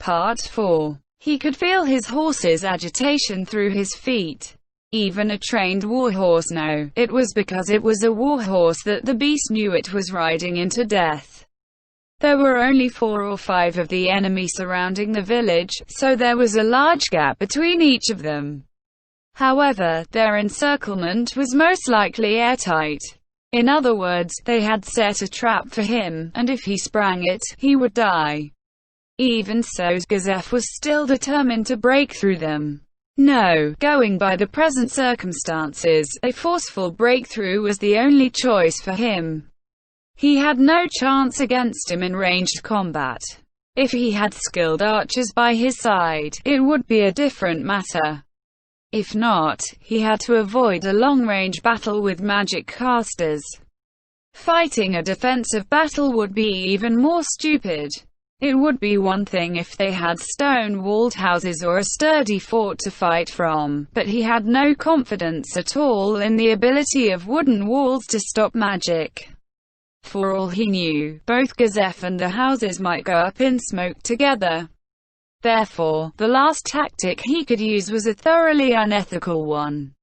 Part 4. He could feel his horse's agitation through his feet. Even a trained warhorse knew it was because it was a warhorse that the beast knew it was riding into death. There were only 4 or 5 of the enemy surrounding the village, so there was a large gap between each of them. However, their encirclement was most likely airtight. In other words, they had set a trap for him, and if he sprang it, he would die. Even so, Gazef was still determined to break through them. No, going by the present circumstances, a forceful breakthrough was the only choice for him. He had no chance against him in ranged combat. If he had skilled archers by his side, it would be a different matter. If not, he had to avoid a long-range battle with magic casters. Fighting a defensive battle would be even more stupid. It would be one thing if they had stone-walled houses or a sturdy fort to fight from, but he had no confidence at all in the ability of wooden walls to stop magic. For all he knew, both Gazef and the houses might go up in smoke together. Therefore, the last tactic he could use was a thoroughly unethical one.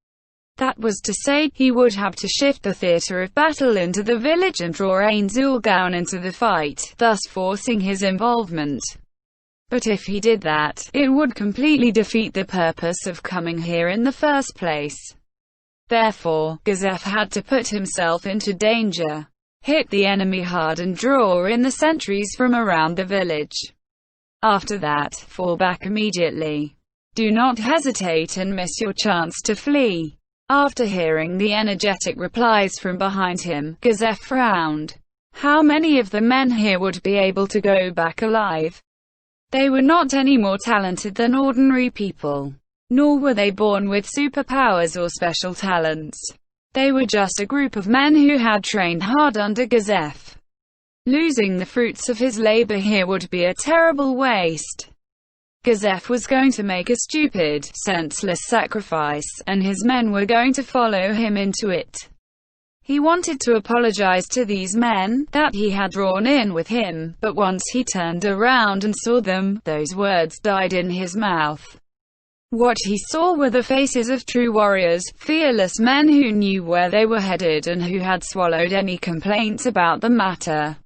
That was to say, he would have to shift the theater of battle into the village and draw Ainzulgaon into the fight, thus forcing his involvement. But if he did that, it would completely defeat the purpose of coming here in the first place. Therefore, Gazef had to put himself into danger, hit the enemy hard and draw in the sentries from around the village. After that, fall back immediately. Do not hesitate and miss your chance to flee. After hearing the energetic replies from behind him, Gazef frowned. How many of the men here would be able to go back alive? They were not any more talented than ordinary people. Nor were they born with superpowers or special talents. They were just a group of men who had trained hard under Gazef. Losing the fruits of his labor here would be a terrible waste. Gazef was going to make a stupid, senseless sacrifice, and his men were going to follow him into it. He wanted to apologize to these men, that he had drawn in with him, but once he turned around and saw them, those words died in his mouth. What he saw were the faces of true warriors, fearless men who knew where they were headed and who had swallowed any complaints about the matter.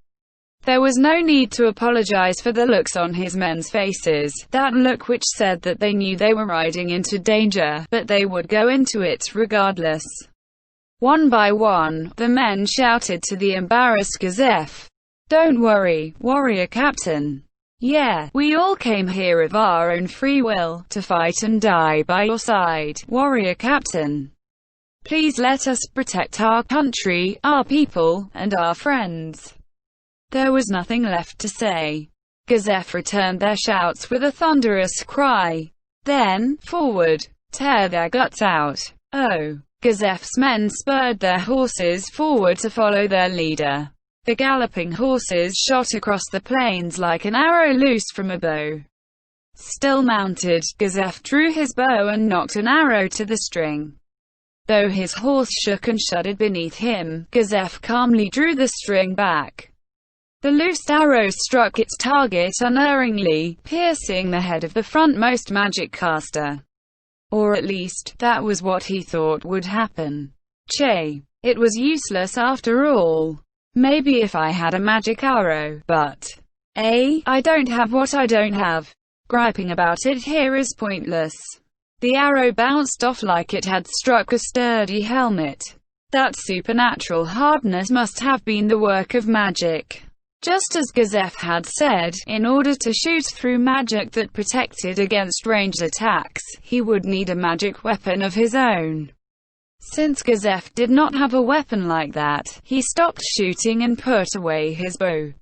There was no need to apologize for the looks on his men's faces, that look which said that they knew they were riding into danger, but they would go into it regardless. One by one, the men shouted to the embarrassed Gazef, "Don't worry, warrior captain. Yeah, we all came here of our own free will, to fight and die by your side, warrior captain. Please let us protect our country, our people, and our friends." There was nothing left to say. Gazef returned their shouts with a thunderous cry. Then, forward! Tear their guts out! Oh! Gazef's men spurred their horses forward to follow their leader. The galloping horses shot across the plains like an arrow loosed from a bow. Still mounted, Gazef drew his bow and knocked an arrow to the string. Though his horse shook and shuddered beneath him, Gazef calmly drew the string back. The loosed arrow struck its target unerringly, piercing the head of the frontmost magic caster. Or at least, that was what he thought would happen. Che. It was useless after all. Maybe if I had a magic arrow, but I don't have what I don't have. Griping about it here is pointless. The arrow bounced off like it had struck a sturdy helmet. That supernatural hardness must have been the work of magic. Just as Gazef had said, in order to shoot through magic that protected against ranged attacks, he would need a magic weapon of his own. Since Gazef did not have a weapon like that, he stopped shooting and put away his bow.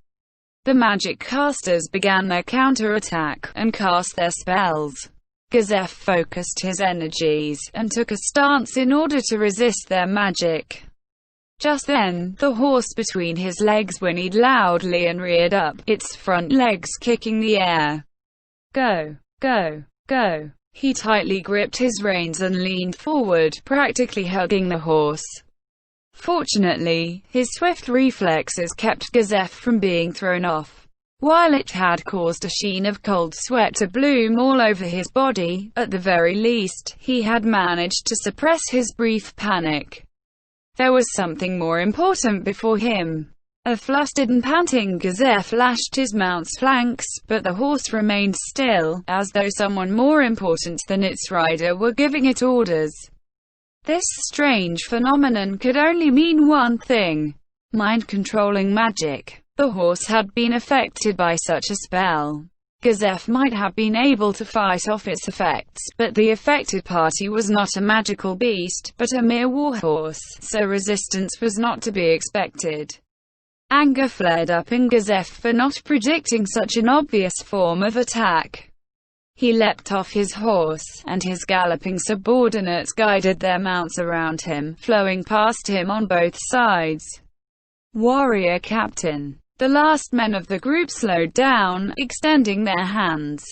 The magic casters began their counter-attack, and cast their spells. Gazef focused his energies, and took a stance in order to resist their magic. Just then, the horse between his legs whinnied loudly and reared up, its front legs kicking the air. Go! Go! Go! He tightly gripped his reins and leaned forward, practically hugging the horse. Fortunately, his swift reflexes kept Gazef from being thrown off. While it had caused a sheen of cold sweat to bloom all over his body, at the very least, he had managed to suppress his brief panic. There was something more important before him. A flustered and panting Gazef lashed his mount's flanks, but the horse remained still, as though someone more important than its rider were giving it orders. This strange phenomenon could only mean one thing: mind-controlling magic. The horse had been affected by such a spell. Gazef might have been able to fight off its effects, but the affected party was not a magical beast, but a mere warhorse, so resistance was not to be expected. Anger flared up in Gazef for not predicting such an obvious form of attack. He leapt off his horse, and his galloping subordinates guided their mounts around him, flowing past him on both sides. Warrior Captain. The last men of the group slowed down, extending their hands.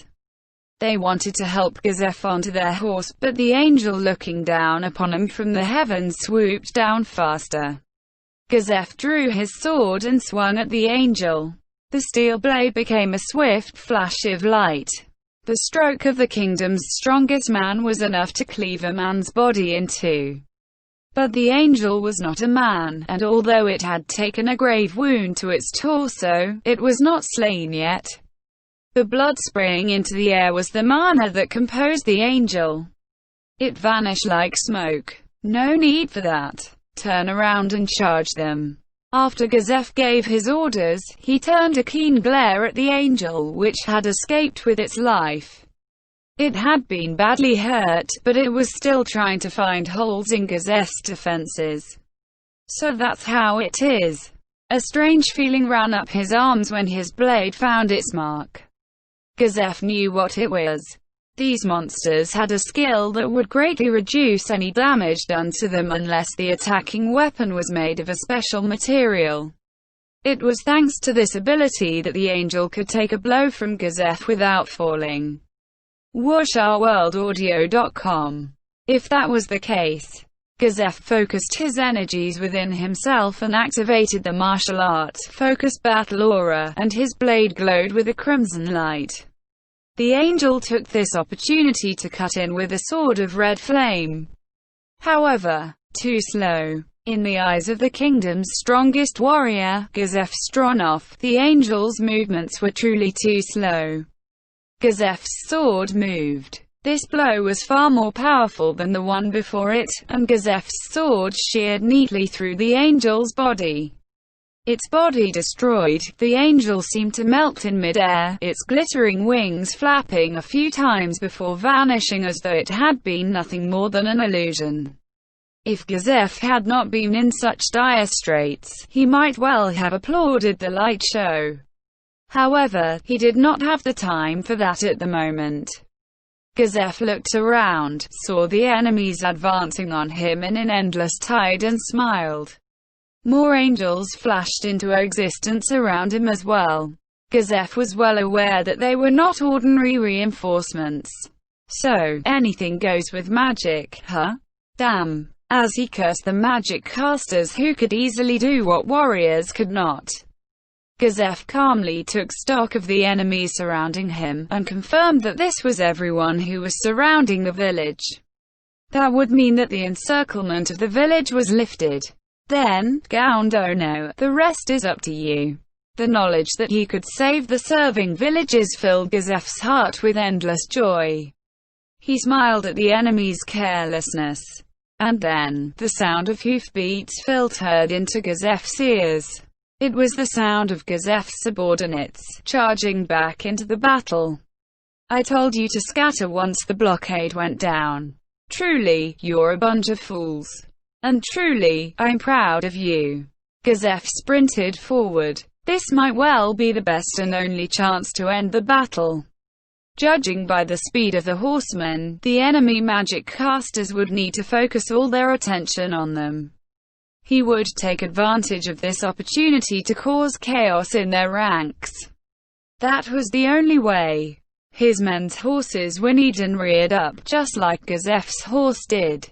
They wanted to help Gazef onto their horse, but the angel looking down upon him from the heavens swooped down faster. Gazef drew his sword and swung at the angel. The steel blade became a swift flash of light. The stroke of the kingdom's strongest man was enough to cleave a man's body in two. But the angel was not a man, and although it had taken a grave wound to its torso, it was not slain yet. The blood spraying into the air was the mana that composed the angel. It vanished like smoke. No need for that. Turn around and charge them. After Gazef gave his orders, he turned a keen glare at the angel, which had escaped with its life. It had been badly hurt, but it was still trying to find holes in Gazef's defenses. So that's how it is. A strange feeling ran up his arms when his blade found its mark. Gazef knew what it was. These monsters had a skill that would greatly reduce any damage done to them unless the attacking weapon was made of a special material. It was thanks to this ability that the angel could take a blow from Gazef without falling. WashOurWorldAudio.com. If that was the case, Gazef focused his energies within himself and activated the martial art-focused battle aura, and his blade glowed with a crimson light. The angel took this opportunity to cut in with a sword of red flame. However, too slow. In the eyes of the kingdom's strongest warrior, Gazef Stronov, the angel's movements were truly too slow. Gazef's sword moved. This blow was far more powerful than the one before it, and Gazef's sword sheared neatly through the angel's body. Its body destroyed, the angel seemed to melt in mid-air, its glittering wings flapping a few times before vanishing as though it had been nothing more than an illusion. If Gazef had not been in such dire straits, he might well have applauded the light show. However, he did not have the time for that at the moment. Gazef looked around, saw the enemies advancing on him in an endless tide and smiled. More angels flashed into existence around him as well. Gazef was well aware that they were not ordinary reinforcements. So, anything goes with magic, huh? Damn. As he cursed the magic casters who could easily do what warriors could not. Gazef calmly took stock of the enemies surrounding him, and confirmed that this was everyone who was surrounding the village. That would mean that the encirclement of the village was lifted. Then, Gaundono, the rest is up to you. The knowledge that he could save the serving villages filled Gazef's heart with endless joy. He smiled at the enemy's carelessness. And then, the sound of hoofbeats filtered into Gazef's ears. It was the sound of Gazef's subordinates, charging back into the battle. I told you to scatter once the blockade went down. Truly, you're a bunch of fools. And truly, I'm proud of you. Gazef sprinted forward. This might well be the best and only chance to end the battle. Judging by the speed of the horsemen, the enemy magic casters would need to focus all their attention on them. He would take advantage of this opportunity to cause chaos in their ranks. That was the only way. His men's horses whinnied and reared up, just like Gazef's horse did.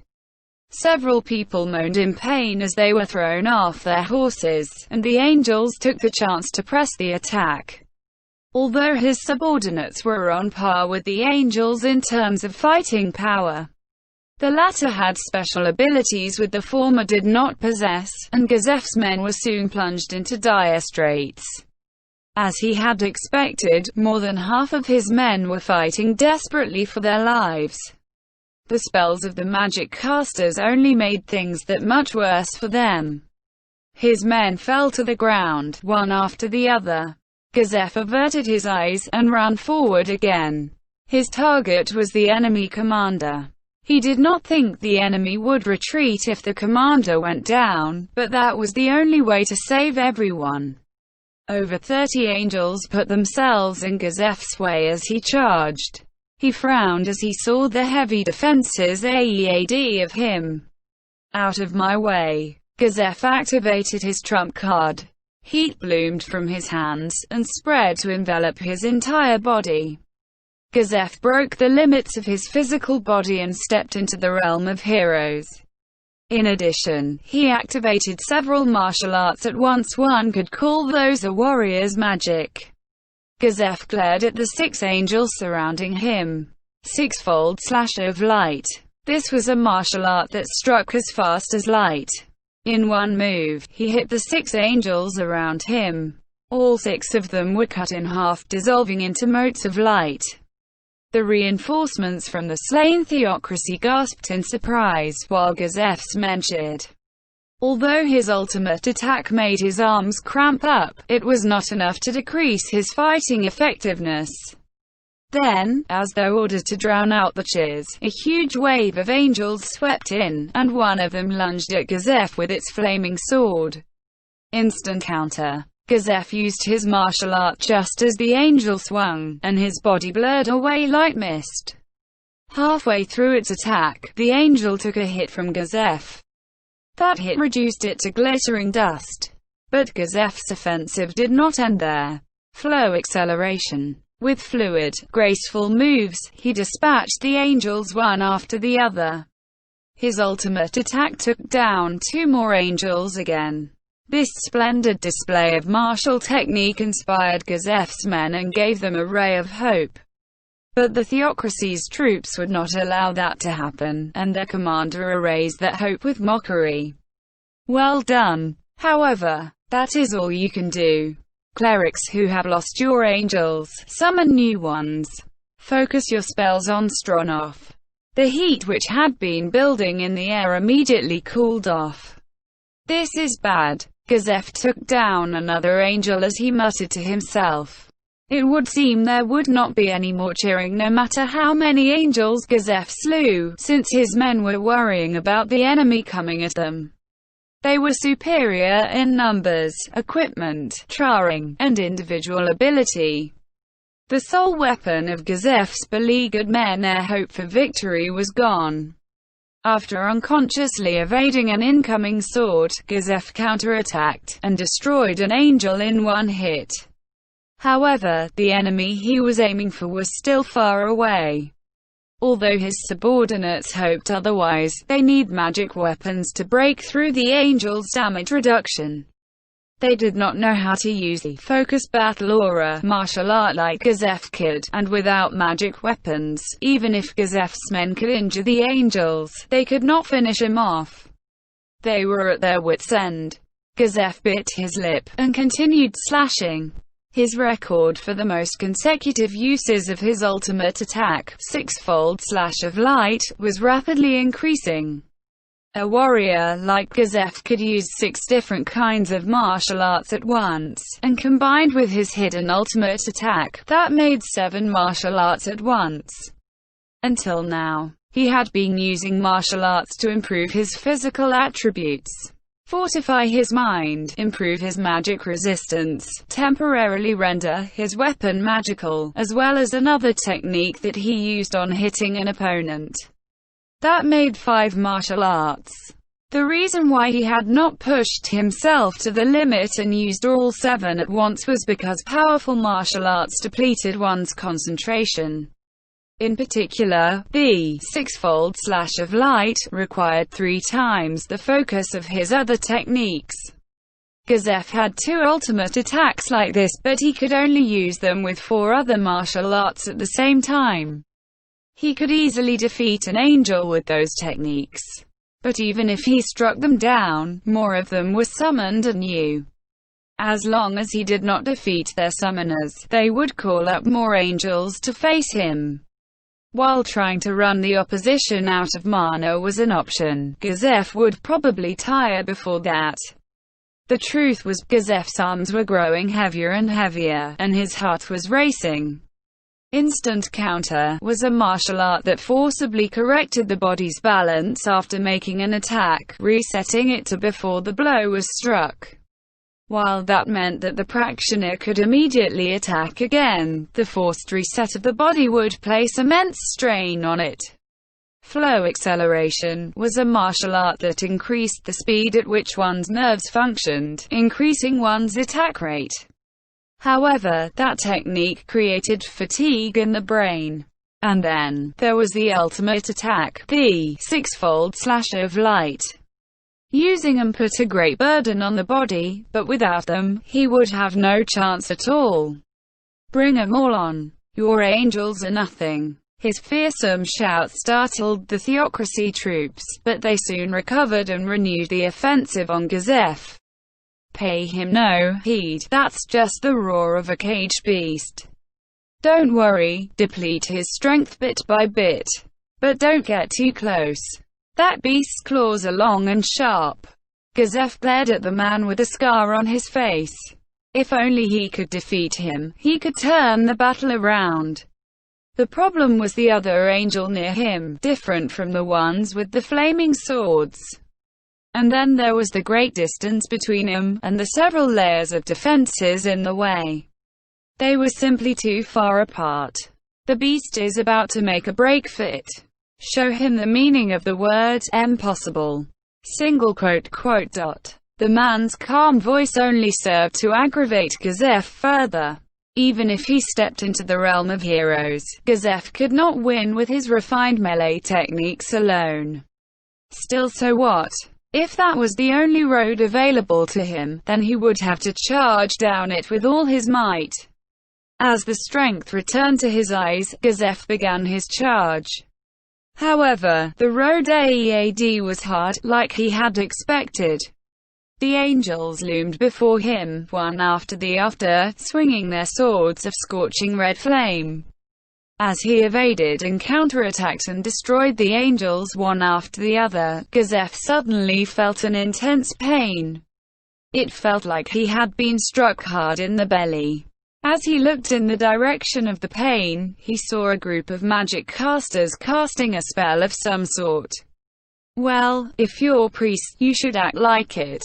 Several people moaned in pain as they were thrown off their horses, and the angels took the chance to press the attack. Although his subordinates were on par with the angels in terms of fighting power, the latter had special abilities which the former did not possess, and Gazef's men were soon plunged into dire straits. As he had expected, more than half of his men were fighting desperately for their lives. The spells of the magic casters only made things that much worse for them. His men fell to the ground, one after the other. Gazef averted his eyes, and ran forward again. His target was the enemy commander. He did not think the enemy would retreat if the commander went down, but that was the only way to save everyone. Over 30 angels put themselves in Gazef's way as he charged. He frowned as he saw the heavy defenses ahead of him. Out of my way. Gazef activated his trump card. Heat bloomed from his hands, and spread to envelop his entire body. Gazef broke the limits of his physical body and stepped into the realm of heroes. In addition, he activated several martial arts at once. One could call those a warrior's magic. Gazef glared at the 6 angels surrounding him. Sixfold slash of light. This was a martial art that struck as fast as light. In one move, he hit the 6 angels around him. All 6 of them were cut in half, dissolving into motes of light. The reinforcements from the slain theocracy gasped in surprise, while Gazef's men cheered. Although his ultimate attack made his arms cramp up, it was not enough to decrease his fighting effectiveness. Then, as though ordered to drown out the cheers, a huge wave of angels swept in, and one of them lunged at Gazef with its flaming sword. Instant counter. Gazef used his martial art just as the angel swung, and his body blurred away like mist. Halfway through its attack, the angel took a hit from Gazef. That hit reduced it to glittering dust. But Gazef's offensive did not end there. Flow acceleration. With fluid, graceful moves, he dispatched the angels one after the other. His ultimate attack took down 2 more angels again. This splendid display of martial technique inspired Gazef's men and gave them a ray of hope. But the theocracy's troops would not allow that to happen, and their commander erased that hope with mockery. Well done. However, that is all you can do. Clerics who have lost your angels, summon new ones. Focus your spells on Stronov. The heat which had been building in the air immediately cooled off. This is bad. Gazef took down another angel as he muttered to himself. It would seem there would not be any more cheering no matter how many angels Gazef slew, since his men were worrying about the enemy coming at them. They were superior in numbers, equipment, training, and individual ability. The sole weapon of Gazef's beleaguered men, their hope for victory, was gone. After unconsciously evading an incoming sword, Gazef counterattacked, and destroyed an angel in one hit. However, the enemy he was aiming for was still far away. Although his subordinates hoped otherwise, they need magic weapons to break through the angel's damage reduction. They did not know how to use the focus battle aura martial art like Gazef could, and without magic weapons, even if Gazef's men could injure the angels, they could not finish him off. They were at their wits' end. Gazef bit his lip, and continued slashing. His record for the most consecutive uses of his ultimate attack, sixfold slash of light, was rapidly increasing. A warrior like Gazef could use 6 different kinds of martial arts at once, and combined with his hidden ultimate attack, that made 7 martial arts at once. Until now, he had been using martial arts to improve his physical attributes, fortify his mind, improve his magic resistance, temporarily render his weapon magical, as well as another technique that he used on hitting an opponent. That made 5 martial arts. The reason why he had not pushed himself to the limit and used all 7 at once was because powerful martial arts depleted one's concentration. In particular, the sixfold slash of light required 3 times the focus of his other techniques. Gazef had 2 ultimate attacks like this, but he could only use them with 4 other martial arts at the same time. He could easily defeat an angel with those techniques. But even if he struck them down, more of them were summoned anew. As long as he did not defeat their summoners, they would call up more angels to face him. While trying to run the opposition out of mana was an option, Gazef would probably tire before that. The truth was, Gazef's arms were growing heavier and heavier, and his heart was racing. Instant counter was a martial art that forcibly corrected the body's balance after making an attack, resetting it to before the blow was struck. While that meant that the practitioner could immediately attack again, the forced reset of the body would place immense strain on it. Flow acceleration was a martial art that increased the speed at which one's nerves functioned, increasing one's attack rate. However, that technique created fatigue in the brain. And then, there was the ultimate attack, the sixfold slash of light. Using them put a great burden on the body, but without them, he would have no chance at all. Bring 'em all on. Your angels are nothing. His fearsome shout startled the Theocracy troops, but they soon recovered and renewed the offensive on Gazef. Pay him no heed, that's just the roar of a caged beast. Don't worry, deplete his strength bit by bit. But don't get too close. That beast's claws are long and sharp. Gazef glared at the man with a scar on his face. If only he could defeat him, he could turn the battle around. The problem was the other angel near him, different from the ones with the flaming swords. And then there was the great distance between him, and the several layers of defenses in the way. They were simply too far apart. The beast is about to make a break for it. Show him the meaning of the word impossible. Single quote. The man's calm voice only served to aggravate Gazef further. Even if he stepped into the realm of heroes, Gazef could not win with his refined melee techniques alone. Still, so what? If that was the only road available to him, then he would have to charge down it with all his might. As the strength returned to his eyes, Gazef began his charge. However, the road ahead was hard, like he had expected. The angels loomed before him, one after the other, swinging their swords of scorching red flame. As he evaded and counterattacked and destroyed the angels one after the other, Gazef suddenly felt an intense pain. It felt like he had been struck hard in the belly. As he looked in the direction of the pain, he saw a group of magic casters casting a spell of some sort. Well, if you're priest, you should act like it.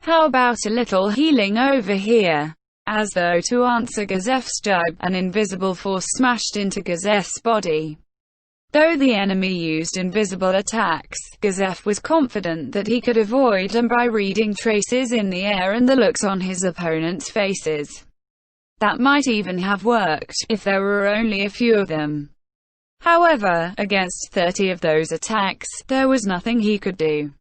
How about a little healing over here? As though to answer Gazef's jibe, an invisible force smashed into Gazef's body. Though the enemy used invisible attacks, Gazef was confident that he could avoid them by reading traces in the air and the looks on his opponents' faces. That might even have worked, if there were only a few of them. However, against 30 of those attacks, there was nothing he could do.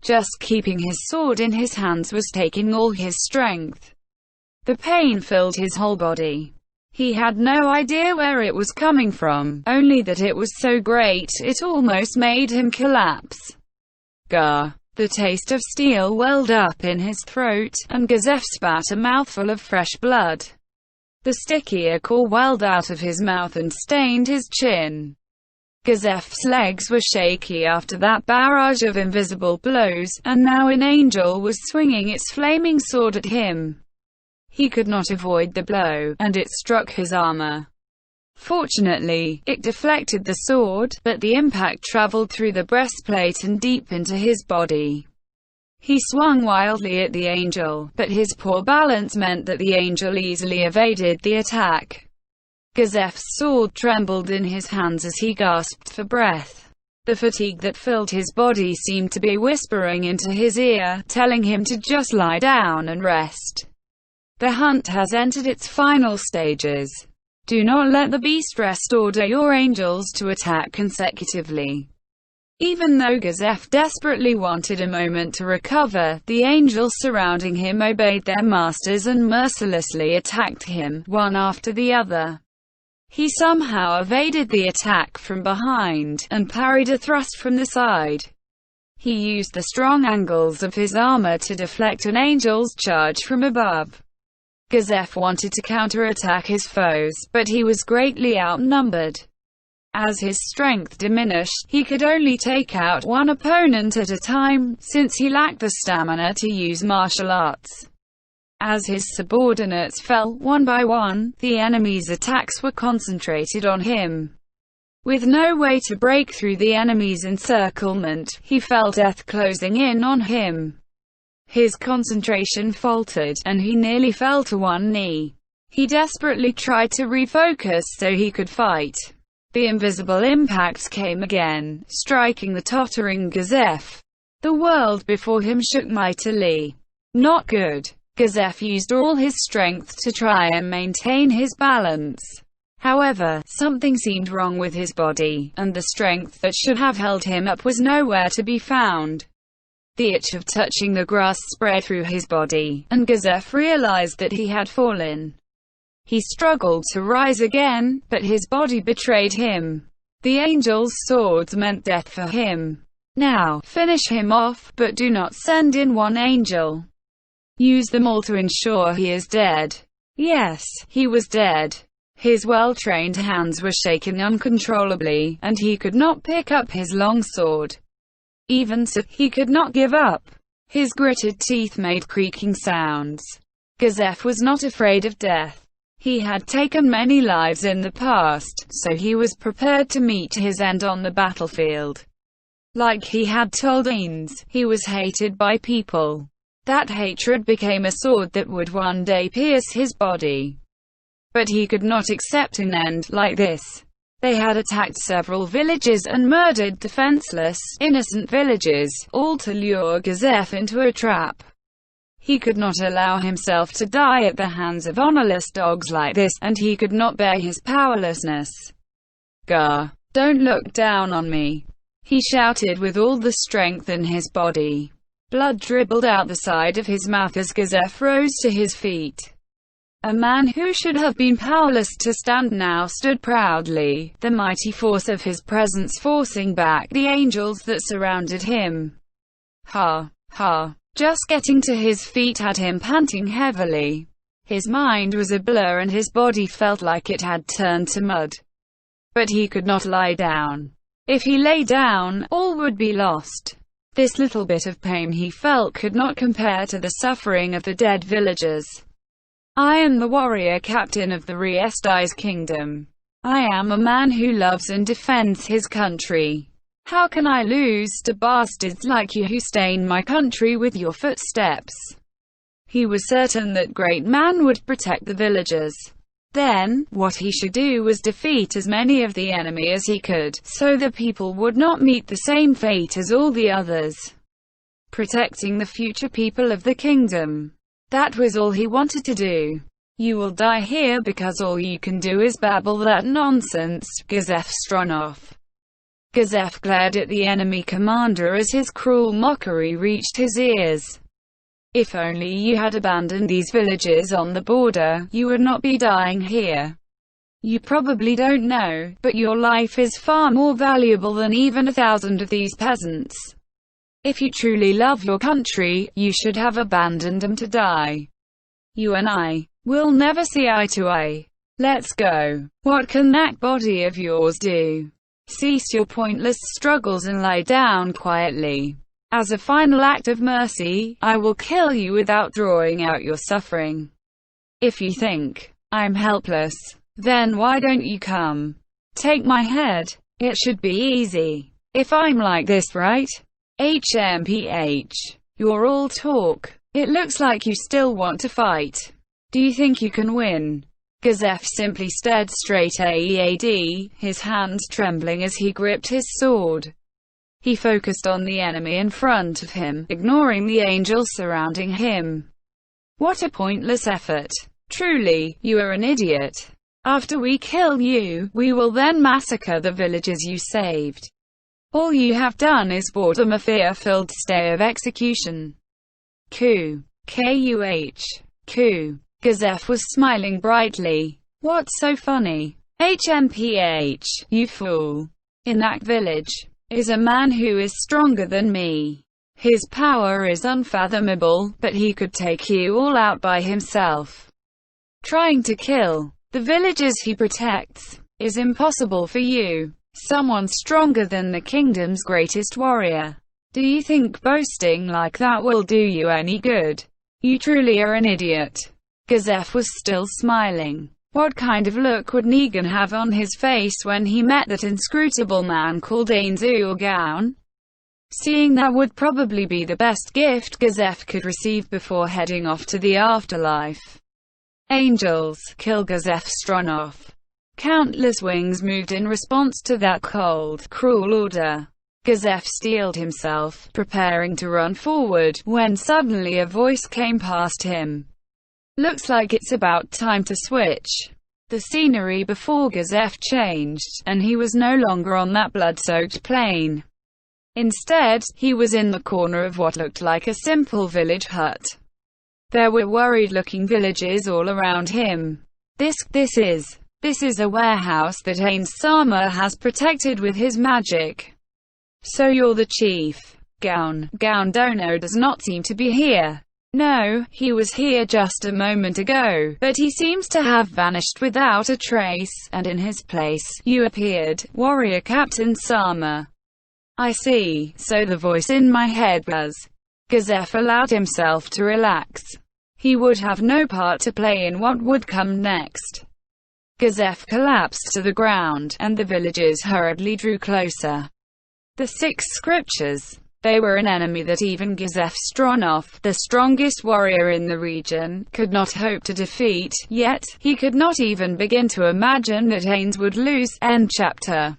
Just keeping his sword in his hands was taking all his strength. The pain filled his whole body. He had no idea where it was coming from, only that it was so great, it almost made him collapse. Gah! The taste of steel welled up in his throat, and Gazef spat a mouthful of fresh blood. The sticky ichor welled out of his mouth and stained his chin. Gazef's legs were shaky after that barrage of invisible blows, and now an angel was swinging its flaming sword at him. He could not avoid the blow, and it struck his armor. Fortunately, it deflected the sword, but the impact traveled through the breastplate and deep into his body. He swung wildly at the angel, but his poor balance meant that the angel easily evaded the attack. Gazef's sword trembled in his hands as he gasped for breath. The fatigue that filled his body seemed to be whispering into his ear, telling him to just lie down and rest. The hunt has entered its final stages. Do not let the beast rest. Order your angels to attack consecutively. Even though Gazef desperately wanted a moment to recover, the angels surrounding him obeyed their masters and mercilessly attacked him, one after the other. He somehow evaded the attack from behind, and parried a thrust from the side. He used the strong angles of his armor to deflect an angel's charge from above. Gazef wanted to counterattack his foes, but he was greatly outnumbered. As his strength diminished, he could only take out one opponent at a time, since he lacked the stamina to use martial arts. As his subordinates fell, one by one, the enemy's attacks were concentrated on him. With no way to break through the enemy's encirclement, he felt death closing in on him. His concentration faltered, and he nearly fell to one knee. He desperately tried to refocus so he could fight. The invisible impacts came again, striking the tottering Gazef. The world before him shook mightily. Not good. Gazef used all his strength to try and maintain his balance. However, something seemed wrong with his body, and the strength that should have held him up was nowhere to be found. The itch of touching the grass spread through his body, and Gazef realized that he had fallen. He struggled to rise again, but his body betrayed him. The angels' swords meant death for him. Now, finish him off, but do not send in one angel. Use them all to ensure he is dead. Yes, he was dead. His well-trained hands were shaking uncontrollably, and he could not pick up his long sword. Even so, he could not give up. His gritted teeth made creaking sounds. Gazef was not afraid of death. He had taken many lives in the past, so he was prepared to meet his end on the battlefield. Like he had told Ains, he was hated by people. That hatred became a sword that would one day pierce his body. But he could not accept an end like this. They had attacked several villages and murdered defenseless, innocent villagers, all to lure Gazef into a trap. He could not allow himself to die at the hands of honorless dogs like this, and he could not bear his powerlessness. Gah! Don't look down on me! He shouted with all the strength in his body. Blood dribbled out the side of his mouth as Gazef rose to his feet. A man who should have been powerless to stand now stood proudly, the mighty force of his presence forcing back the angels that surrounded him. Ha! Ha! Just getting to his feet had him panting heavily. His mind was a blur and his body felt like it had turned to mud. But he could not lie down. If he lay down, all would be lost. This little bit of pain he felt could not compare to the suffering of the dead villagers. I am the warrior captain of the Riesti's kingdom. I am a man who loves and defends his country. How can I lose to bastards like you who stain my country with your footsteps? He was certain that Great Man would protect the villagers. Then, what he should do was defeat as many of the enemy as he could, so the people would not meet the same fate as all the others. Protecting the future people of the kingdom. That was all he wanted to do. You will die here because all you can do is babble that nonsense, Gazef Stronov. Gazef glared at the enemy commander as his cruel mockery reached his ears. If only you had abandoned these villages on the border, you would not be dying here. You probably don't know, but your life is far more valuable than even 1,000 of these peasants. If you truly love your country, you should have abandoned them to die. You and I will never see eye to eye. Let's go. What can that body of yours do? Cease your pointless struggles and lie down quietly. As a final act of mercy, I will kill you without drawing out your suffering. If you think I'm helpless, then why don't you come? Take my head. It should be easy. If I'm like this, right? HMPH. You're all talk. It looks like you still want to fight. Do you think you can win? Gazef simply stared straight ahead, his hands trembling as he gripped his sword. He focused on the enemy in front of him, ignoring the angels surrounding him. What a pointless effort. Truly, you are an idiot. After we kill you, we will then massacre the villages you saved. All you have done is bought them a fear-filled stay of execution. Coup. Kuh. Coup. Gazef was smiling brightly. What's so funny? HMPH, you fool. In that village is a man who is stronger than me. His power is unfathomable, but he could take you all out by himself. Trying to kill the villages he protects is impossible for you. Someone stronger than the kingdom's greatest warrior. Do you think boasting like that will do you any good? You truly are an idiot. Gazef was still smiling. What kind of look would Negan have on his face when he met that inscrutable man called Ainz-Gaun? Seeing that would probably be the best gift Gazef could receive before heading off to the afterlife. Angels, kill Gazef Stronov. Countless wings moved in response to that cold, cruel order. Gazef steeled himself, preparing to run forward, when suddenly a voice came past him. Looks like it's about time to switch. The scenery before Gazef changed, and he was no longer on that blood-soaked plain. Instead, he was in the corner of what looked like a simple village hut. There were worried-looking villagers all around him. This is a warehouse that Ainz-sama has protected with his magic. So you're the chief. Gaun Dono does not seem to be here. No, he was here just a moment ago, but he seems to have vanished without a trace, and in his place, you appeared, Warrior Captain Sama. I see, so the voice in my head was. Gazef allowed himself to relax. He would have no part to play in what would come next. Gazef collapsed to the ground, and the villagers hurriedly drew closer. The 6 scriptures. They were an enemy that even Gazef Stronov, the strongest warrior in the region, could not hope to defeat, yet, he could not even begin to imagine that Ainz would lose. End chapter.